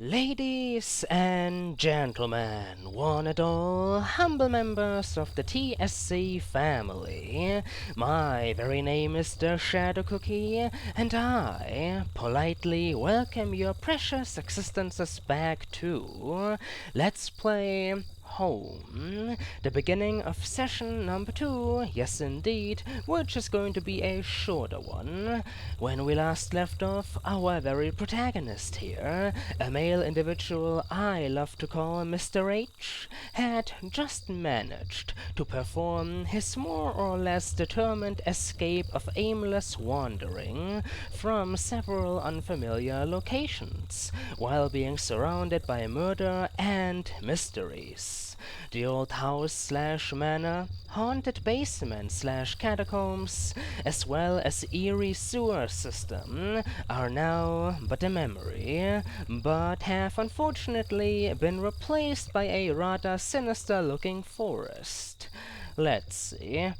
Ladies and gentlemen, one and all, humble members of the TSC family, my very name is TheShadowCookie, and I politely welcome your precious existences back to Let's Play Home, the beginning of session number 2, yes indeed, which is going to be a shorter one. When we last left off, our very protagonist here, a male individual I love to call Mr. H, had just managed to perform his more or less determined escape of aimless wandering from several unfamiliar locations, while being surrounded by murder and mysteries. The old house/manor, haunted basement/catacombs, as well as eerie sewer system are now but a memory, but have unfortunately been replaced by a rather sinister-looking forest. Let's see.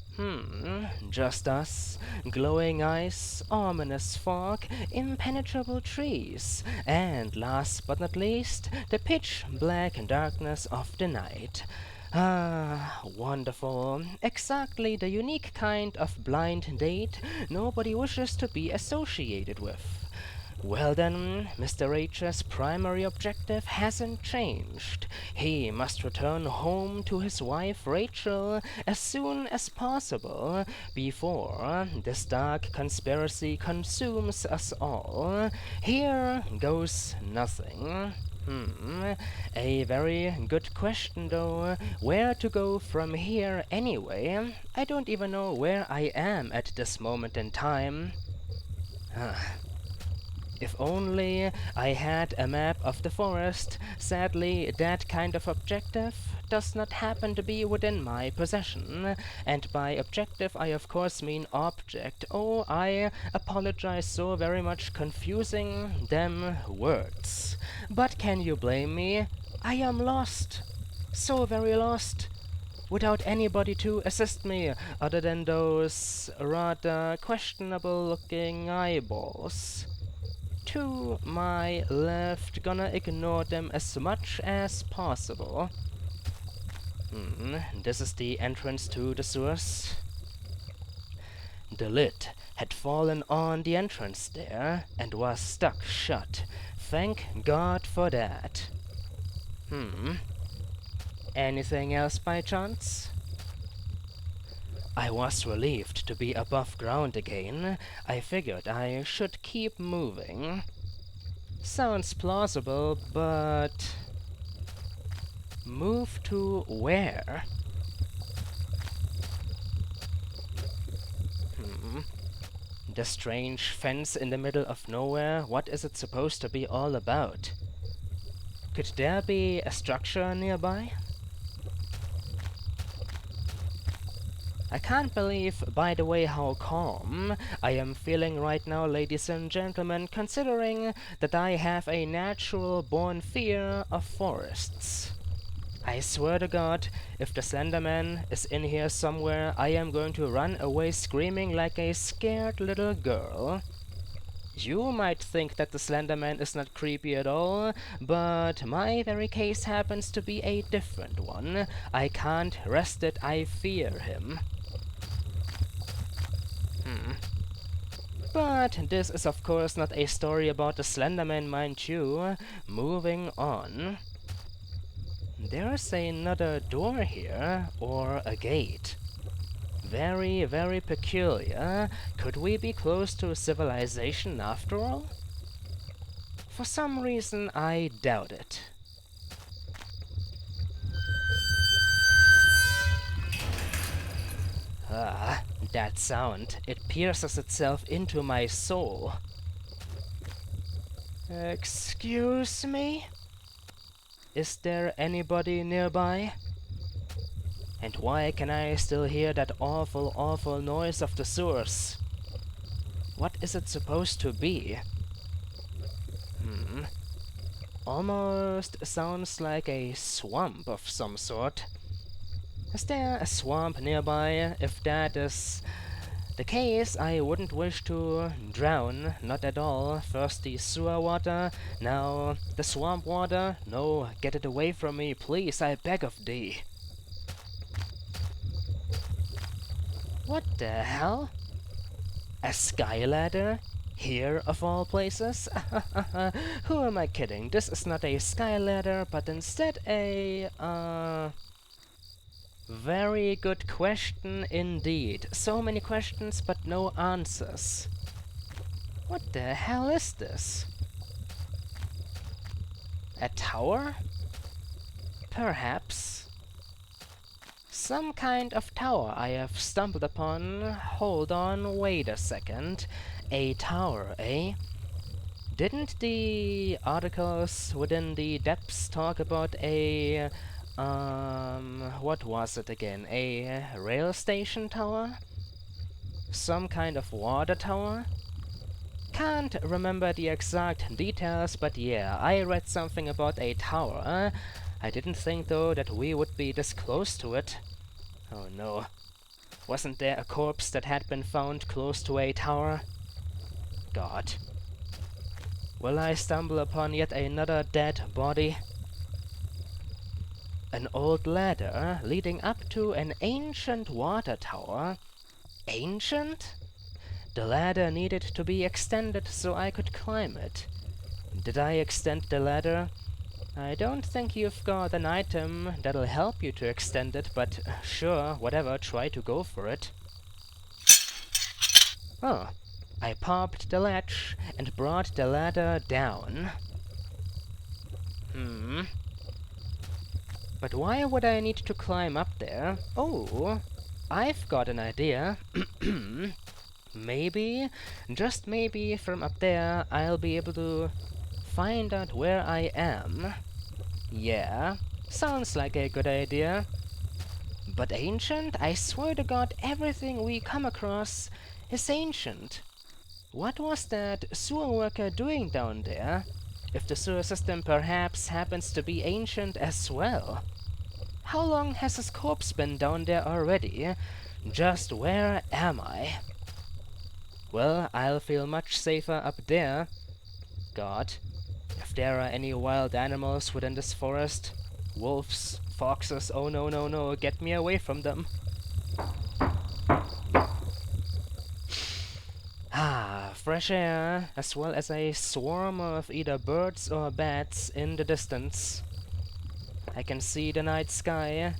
Just us, glowing ice, ominous fog, impenetrable trees, and last but not least, the pitch-black darkness of the night. Ah, wonderful. Exactly the unique kind of blind date nobody wishes to be associated with. Well then, Mr. H's primary objective hasn't changed. He must return home to his wife Rachel as soon as possible, before this dark conspiracy consumes us all. Here goes nothing. A very good question though. Where to go from here anyway? I don't even know where I am at this moment in time. If only I had a map of the forest. Sadly, that kind of objective does not happen to be within my possession. And by objective, I of course mean object. Oh, I apologize so very much confusing them words. But can you blame me? I am lost. So very lost. Without anybody to assist me, other than those rather questionable-looking eyeballs. To my left, gonna ignore them as much as possible. This is the entrance to the sewers. The lid had fallen on the entrance there and was stuck shut. Thank God for that. Anything else by chance? I was relieved to be above ground again. I figured I should keep moving. Sounds plausible, but... move to where? The strange fence in the middle of nowhere, what is it supposed to be all about? Could there be a structure nearby? I can't believe, by the way, how calm I am feeling right now, ladies and gentlemen, considering that I have a natural-born fear of forests. I swear to God, if the Slenderman is in here somewhere, I am going to run away screaming like a scared little girl. You might think that the Slenderman is not creepy at all, but my very case happens to be a different one. I can't rest it, I fear him. But this is of course not a story about the Slenderman, mind you. Moving on. There's another door here, or a gate. Very, very peculiar. Could we be close to civilization after all? For some reason, I doubt it. Ah, that sound. It pierces itself into my soul. Excuse me? Is there anybody nearby? And why can I still hear that awful, awful noise of the sewers? What is it supposed to be? Almost sounds like a swamp of some sort. Is there a swamp nearby? If that is the case, I wouldn't wish to drown, not at all. First the sewer water, now the swamp water. No, get it away from me, please, I beg of thee. What the hell? A sky ladder? Here, of all places? Who am I kidding? This is not a sky ladder, but instead a, very good question indeed. So many questions, but no answers. What the hell is this? A tower? Perhaps. Some kind of tower I have stumbled upon. Hold on, wait a second. A tower, eh? Didn't the articles within the depths talk about a, what was it again? A rail station tower? Some kind of water tower? Can't remember the exact details, but yeah, I read something about a tower. I didn't think though that we would be this close to it. Oh no. Wasn't there a corpse that had been found close to a tower? God. Will I stumble upon yet another dead body? An old ladder leading up to an ancient water tower. Ancient? The ladder needed to be extended so I could climb it. Did I extend the ladder? I don't think you've got an item that'll help you to extend it, but sure, whatever, try to go for it. Oh, I popped the latch and brought the ladder down. But why would I need to climb up there? Oh, I've got an idea. Maybe, just maybe, from up there I'll be able to find out where I am. Yeah, sounds like a good idea. But ancient? I swear to God, everything we come across is ancient. What was that sewer worker doing down there? If the sewer system perhaps happens to be ancient as well. How long has his corpse been down there already? Just where am I? Well, I'll feel much safer up there. God, if there are any wild animals within this forest, wolves, foxes, oh no, no, no, get me away from them. Ah, fresh air, as well as a swarm of either birds or bats in the distance. I can see the night sky,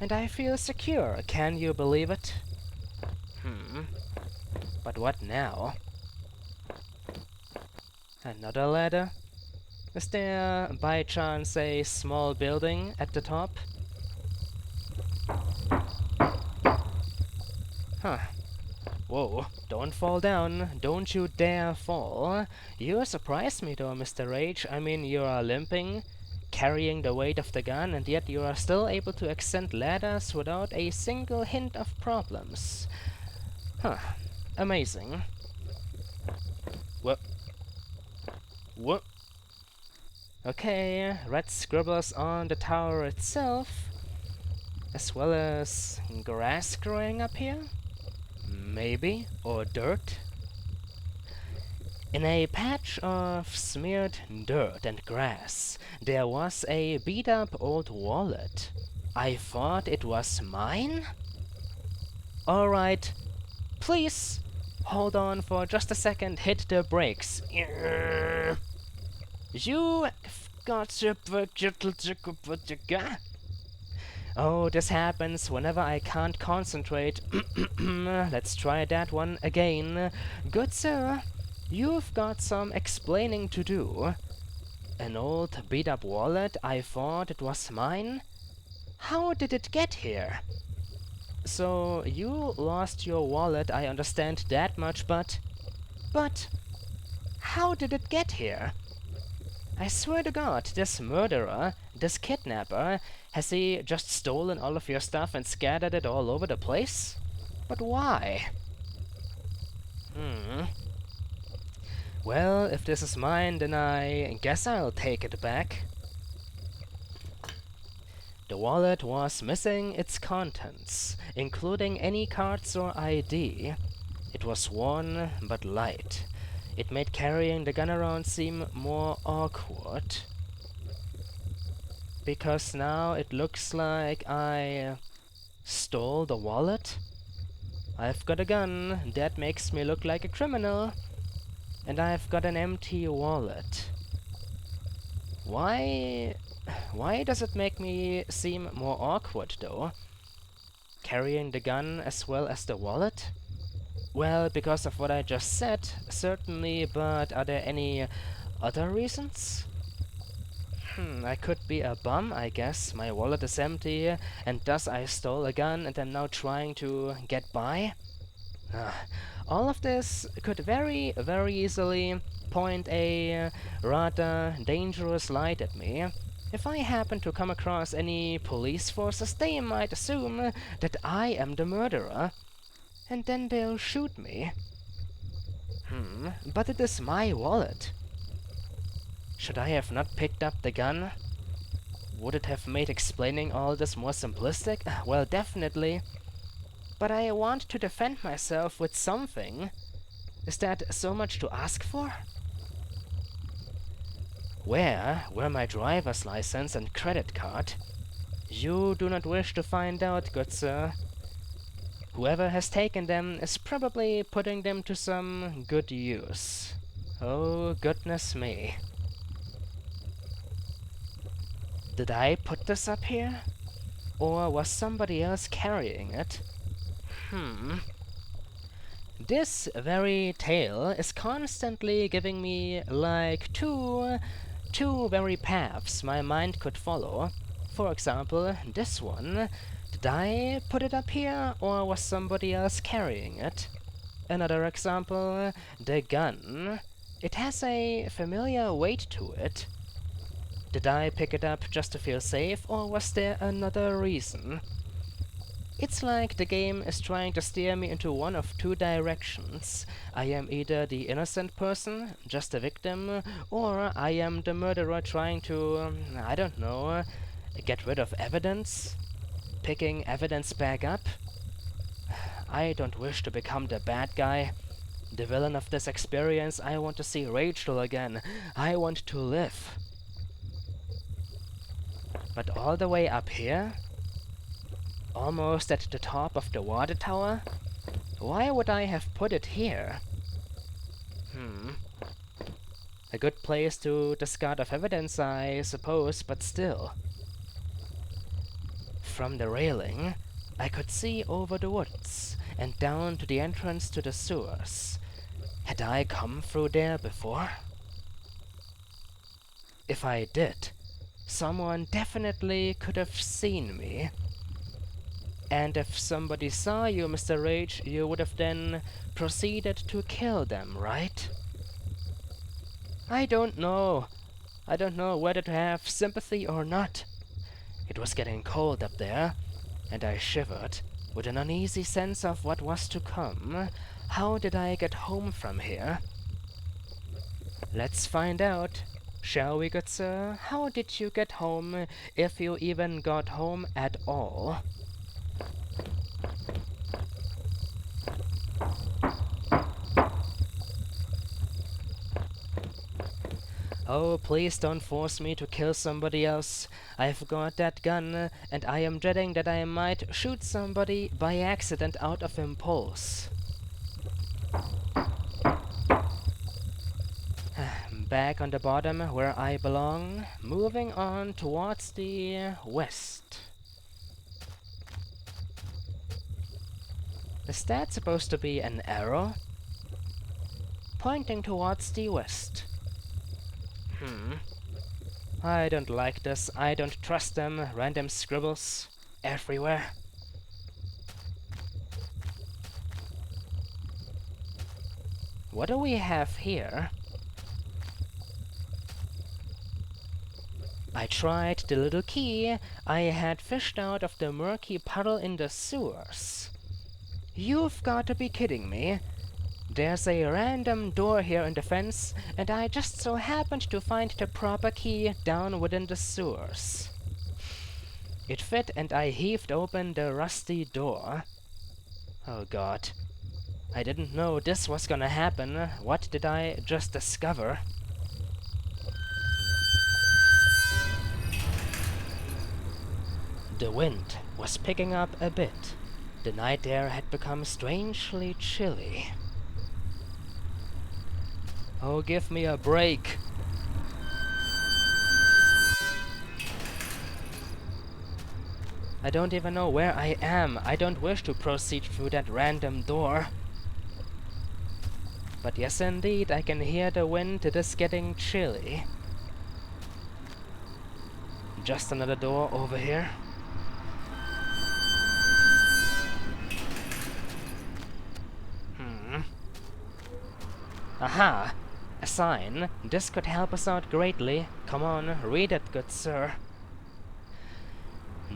and I feel secure, can you believe it? But what now? Another ladder? Is there, by chance, a small building at the top? Huh. Whoa, don't fall down. Don't you dare fall. You surprised me though, Mr. Rage. I mean, you are limping, carrying the weight of the gun, and yet you are still able to ascend ladders without a single hint of problems. Huh. Amazing. What? What? Okay, red scribbles on the tower itself, as well as grass growing up here? Maybe, or dirt? In a patch of smeared dirt and grass, there was a beat-up old wallet. I thought it was mine? Alright, please, hold on for just a second, hit the brakes. You've got to... Oh, this happens whenever I can't concentrate. Let's try that one again. Good sir, you've got some explaining to do. An old beat-up wallet, I thought it was mine? How did it get here? So, you lost your wallet, I understand that much, but... how did it get here? I swear to God, this murderer, this kidnapper, has he just stolen all of your stuff and scattered it all over the place? But why? Well, if this is mine, then I guess I'll take it back. The wallet was missing its contents, including any cards or ID. It was worn but light. It made carrying the gun around seem more awkward. Because now it looks like I stole the wallet. I've got a gun, that makes me look like a criminal. And I've got an empty wallet. Why does it make me seem more awkward though? Carrying the gun as well as the wallet? Well, because of what I just said, certainly, but are there any other reasons? I could be a bum, I guess. My wallet is empty, and thus I stole a gun and am now trying to get by. All of this could very, very easily point a rather dangerous light at me. If I happen to come across any police forces, they might assume that I am the murderer, and then they'll shoot me. But it is my wallet. Should I have not picked up the gun? Would it have made explaining all this more simplistic? Well, definitely. But I want to defend myself with something. Is that so much to ask for? Where were my driver's license and credit card? You do not wish to find out, good sir. Whoever has taken them is probably putting them to some good use. Oh, goodness me. Did I put this up here? Or was somebody else carrying it? This very tale is constantly giving me, like, two very paths my mind could follow. For example, this one. Did I put it up here, or was somebody else carrying it? Another example, the gun. It has a familiar weight to it. Did I pick it up just to feel safe, or was there another reason? It's like the game is trying to steer me into one of two directions. I am either the innocent person, just a victim, or I am the murderer trying to, I don't know, get rid of evidence? Picking evidence back up? I don't wish to become the bad guy. The villain of this experience. I want to see Rachel again. I want to live. But all the way up here? Almost at the top of the water tower? Why would I have put it here? A good place to discard of evidence, I suppose, but still. From the railing, I could see over the woods and down to the entrance to the sewers. Had I come through there before? If I did, someone definitely could have seen me. And if somebody saw you, Mr. Rage, you would have then proceeded to kill them, right? I don't know. I don't know whether to have sympathy or not. It was getting cold up there, and I shivered, with an uneasy sense of what was to come. How did I get home from here? Let's find out. Shall we, good sir? How did you get home, if you even got home at all? Oh, please don't force me to kill somebody else. I've got that gun, and I am dreading that I might shoot somebody by accident out of impulse. Back on the bottom where I belong, moving on towards the west. Is that supposed to be an arrow? Pointing towards the west. I don't like this. I don't trust them. Random scribbles everywhere. What do we have here? I tried the little key I had fished out of the murky puddle in the sewers. You've got to be kidding me. There's a random door here in the fence, and I just so happened to find the proper key down within the sewers. It fit, and I heaved open the rusty door. Oh god. I didn't know this was gonna happen. What did I just discover? The wind was picking up a bit. The night air had become strangely chilly. Oh, give me a break! I don't even know where I am. I don't wish to proceed through that random door. But yes, indeed, I can hear the wind. It is getting chilly. Just another door over here. Aha! A sign. This could help us out greatly. Come on, read it, good sir.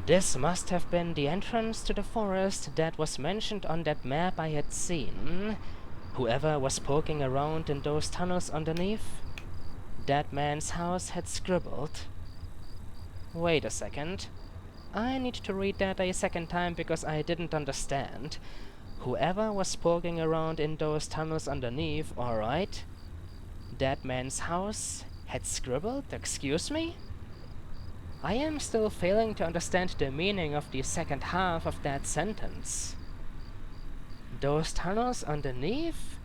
This must have been the entrance to the forest that was mentioned on that map I had seen. Whoever was poking around in those tunnels underneath, that man's house had scribbled. Wait a second. I need to read that a second time because I didn't understand. Whoever was poking around in those tunnels underneath, alright. That man's house had scribbled? Excuse me? I am still failing to understand the meaning of the second half of that sentence. Those tunnels underneath?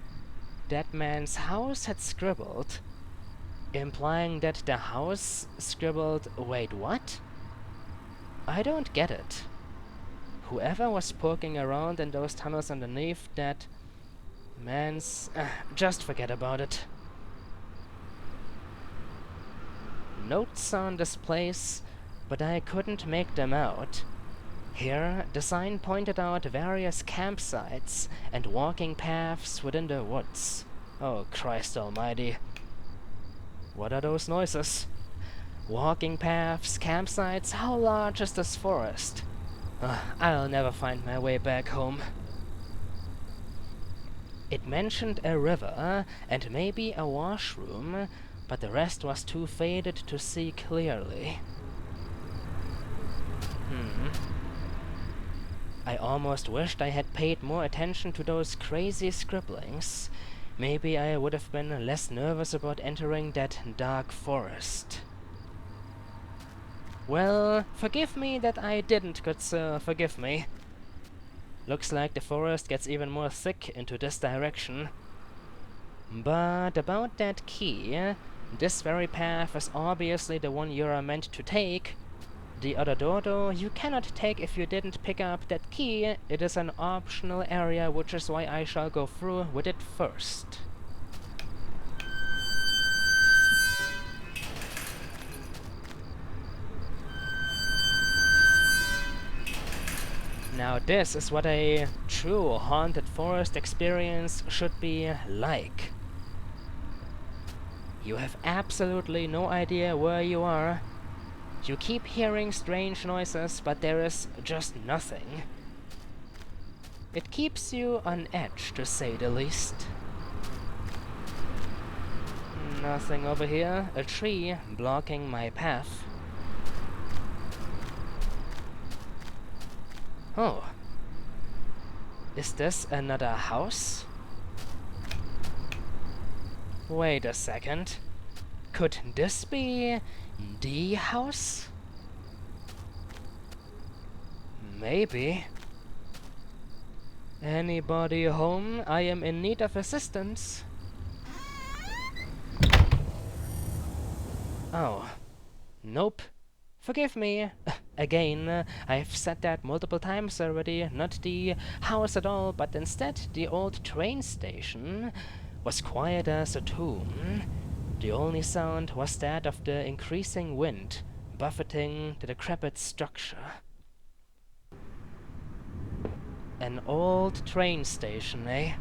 That man's house had scribbled. Implying that the house scribbled... Wait, what? I don't get it. Whoever was poking around in those tunnels underneath, that man's... just forget about it. Notes on this place, but I couldn't make them out. Here, the sign pointed out various campsites and walking paths within the woods. Oh, Christ almighty. What are those noises? Walking paths, campsites, how large is this forest? I'll never find my way back home. It mentioned a river and maybe a washroom, but the rest was too faded to see clearly. I almost wished I had paid more attention to those crazy scribblings. Maybe I would have been less nervous about entering that dark forest. Well, forgive me that I didn't, good sir, forgive me. Looks like the forest gets even more thick into this direction. But about that key, this very path is obviously the one you are meant to take. The other door, though, you cannot take if you didn't pick up that key. It is an optional area, which is why I shall go through with it first. Now this is what a true haunted forest experience should be like. You have absolutely no idea where you are. You keep hearing strange noises, but there is just nothing. It keeps you on edge, to say the least. Nothing over here. A tree blocking my path. Oh. Is this another house? Wait a second. Could this be the house? Maybe. Anybody home? I am in need of assistance. Oh. Nope. Forgive me. Again, I've said that multiple times already. Not the house at all, but instead the old train station was quiet as a tomb. The only sound was that of the increasing wind buffeting the decrepit structure. An old train station, eh?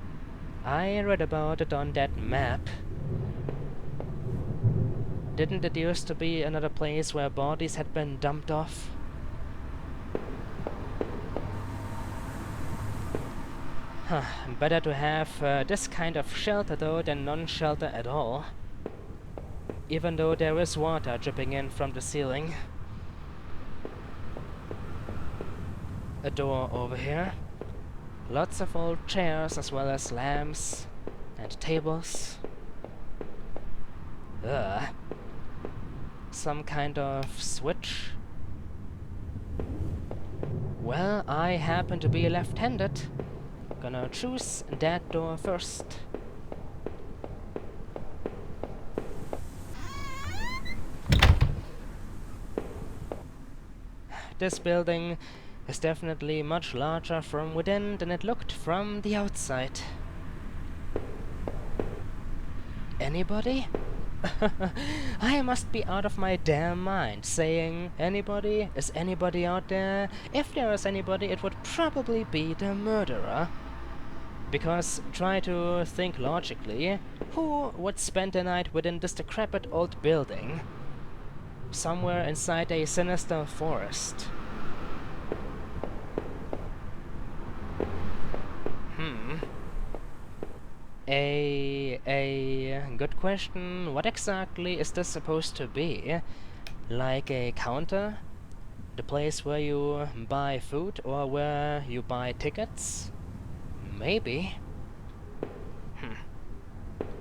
I read about it on that map. Didn't it used to be another place where bodies had been dumped off? Huh, better to have this kind of shelter though than non-shelter at all. Even though there is water dripping in from the ceiling. A door over here. Lots of old chairs as well as lamps and tables. Ugh. Some kind of switch. Well, I happen to be left-handed. Gonna choose that door first. This building is definitely much larger from within than it looked from the outside. Anybody? I must be out of my damn mind saying, anybody? Is anybody out there? If there is anybody, it would probably be the murderer. Because, try to think logically, who would spend the night within this decrepit old building? Somewhere inside a sinister forest. A good question. What exactly is this supposed to be? Like a counter? The place where you buy food or where you buy tickets? Maybe.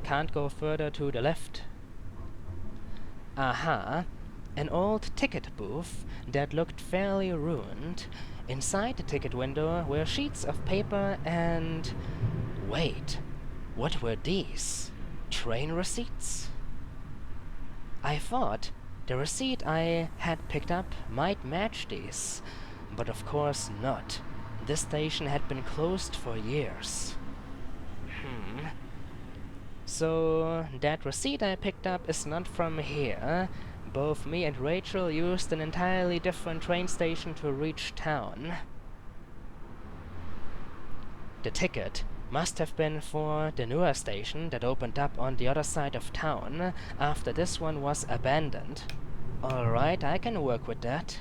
Can't go further to the left. Aha. An old ticket booth that looked fairly ruined. Inside the ticket window were sheets of paper and... Wait. What were these? Train receipts? I thought the receipt I had picked up might match these, but of course not. This station had been closed for years. So that receipt I picked up is not from here. Both me and Rachel used an entirely different train station to reach town. The ticket must have been for the newer station that opened up on the other side of town after this one was abandoned. Alright, I can work with that.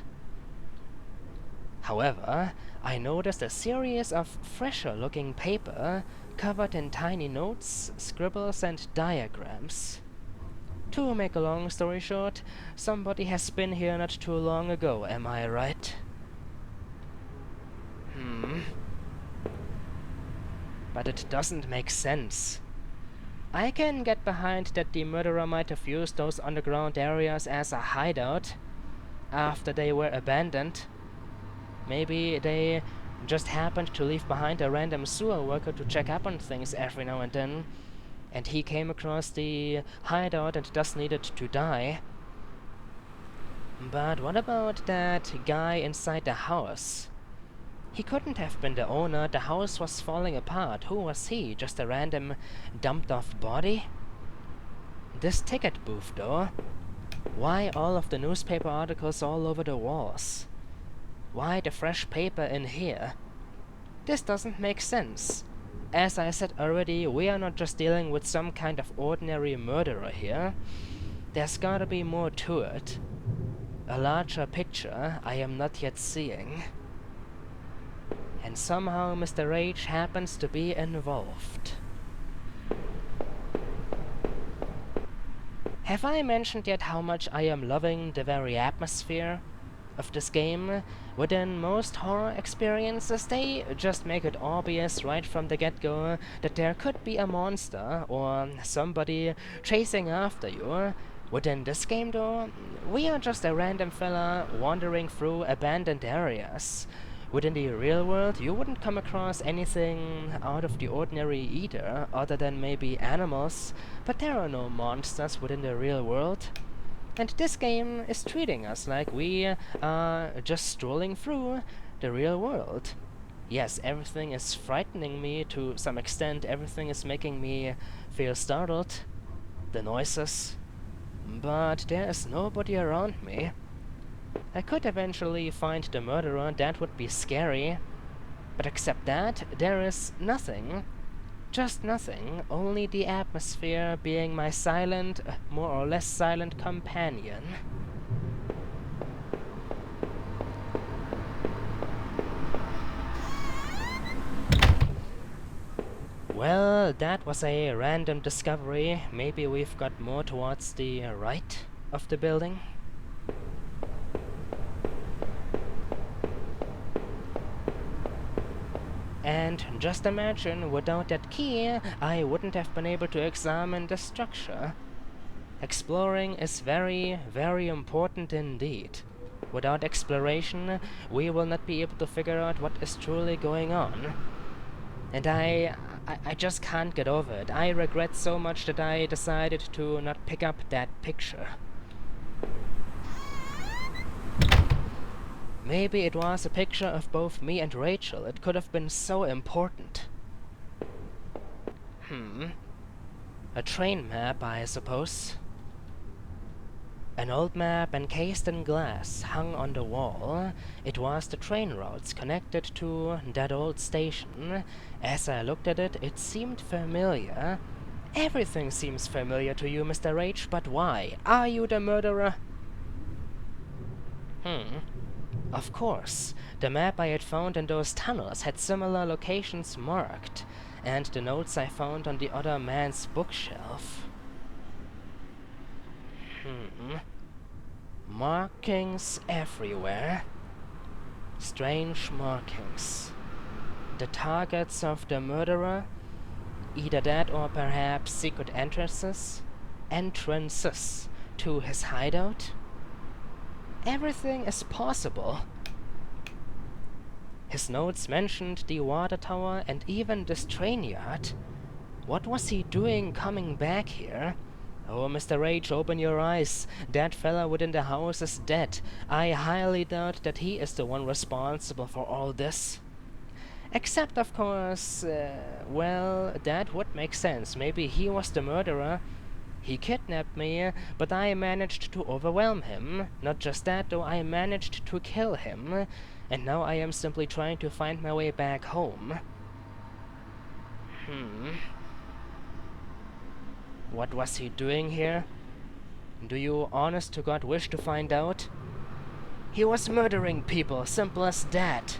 However, I noticed a series of fresher-looking paper covered in tiny notes, scribbles, and diagrams. To make a long story short, somebody has been here not too long ago, am I right? But it doesn't make sense. I can get behind that the murderer might have used those underground areas as a hideout after they were abandoned. Maybe they just happened to leave behind a random sewer worker to check up on things every now and then, and he came across the hideout and thus needed to die. But what about that guy inside the house? He couldn't have been the owner. The house was falling apart. Who was he? Just a random dumped-off body? This ticket booth, though. Why all of the newspaper articles all over the walls? Why the fresh paper in here? This doesn't make sense. As I said already, we are not just dealing with some kind of ordinary murderer here. There's gotta be more to it. A larger picture I am not yet seeing. And somehow Mr. H happens to be involved. Have I mentioned yet how much I am loving the very atmosphere of this game? Within most horror experiences, they just make it obvious right from the get-go that there could be a monster or somebody chasing after you. Within this game, though, we are just a random fella wandering through abandoned areas. Within the real world, you wouldn't come across anything out of the ordinary either, other than maybe animals, but there are no monsters within the real world. And this game is treating us like we are just strolling through the real world. Yes, everything is frightening me to some extent, everything is making me feel startled. The noises. But there is nobody around me. I could eventually find the murderer, that would be scary. But except that, there is nothing. Just nothing, only the atmosphere being my silent, more or less silent companion. Well, that was a random discovery. Maybe we've got more towards the right of the building. And just imagine, without that key, I wouldn't have been able to examine the structure. Exploring is very, very important indeed. Without exploration, we will not be able to figure out what is truly going on. And I just can't get over it. I regret so much that I decided to not pick up that picture. Maybe it was a picture of both me and Rachel. It could have been so important. A train map, I suppose. An old map encased in glass hung on the wall. It was the train routes connected to that old station. As I looked at it, it seemed familiar. Everything seems familiar to you, Mr. H, but why? Are you the murderer? Of course. The map I had found in those tunnels had similar locations marked, and the notes I found on the other man's bookshelf. Markings everywhere. Strange markings. The targets of the murderer? Either that or perhaps secret entrances? Entrances to his hideout? Everything is possible. His notes mentioned the water tower and even this train yard. What was he doing coming back here? Oh, Mr. H, open your eyes. That fella within the house is dead. I highly doubt that he is the one responsible for all this. Except, of course, well, that would make sense. Maybe he was the murderer. He kidnapped me, but I managed to overwhelm him. Not just that, though, I managed to kill him. And now I am simply trying to find my way back home. What was he doing here? Do you honest to God wish to find out? He was murdering people, simple as that.